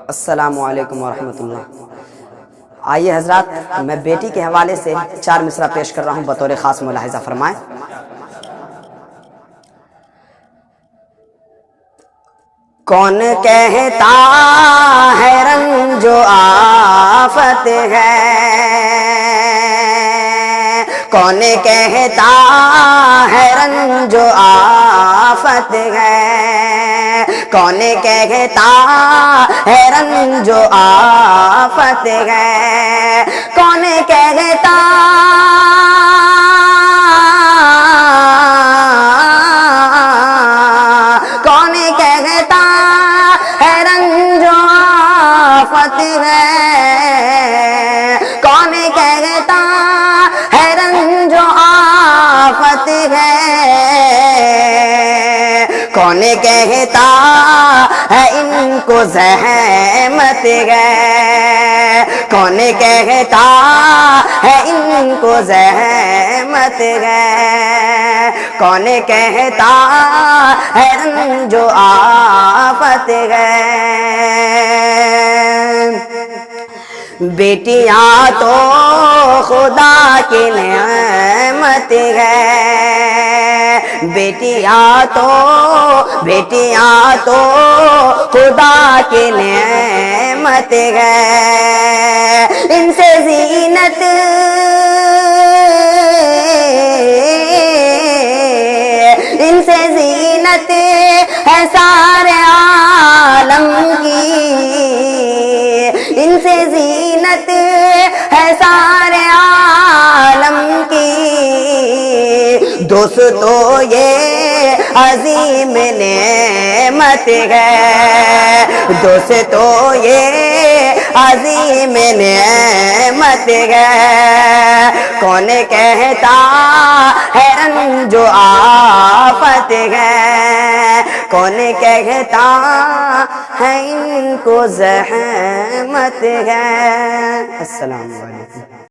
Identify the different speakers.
Speaker 1: السلام علیکم ورحمۃ اللہ۔ آئیے حضرات، میں بیٹی کے حوالے سے 4 مصرع پیش کر رہا ہوں، بطور خاص ملاحظہ فرمائیں۔ کون کہتا ہے رنج و آفت ہے، کون کہتا ہے رنج و آفت ہے، کون کہتا ہے رنج و آفت ہے، کون کہتا کون کہتا ہے رنج و آفت ہے، کون کہتا ہے رنج و آفت ہے، کون کہتا ہے ان کو زحمت ہے، کون کہتا ہے ان کو زحمت ہے، کون کہتا ہے رنج و آفت ہے۔ بیٹیاں تو خدا کی نعمت ہے، بیٹیاں تو خدا کی نعمت ہے، ان سے زینت ہے سارے عالم کی، ان سے زینت ہے سارے عالم کی، دوستو یہ عظیم نعمت ہے، دوستو یہ عظیم نعمت ہے، کون کہتا ہے رنج و آفت ہے، کون کہتا ہے ان کو زحمت ہے۔ السلام علیکم۔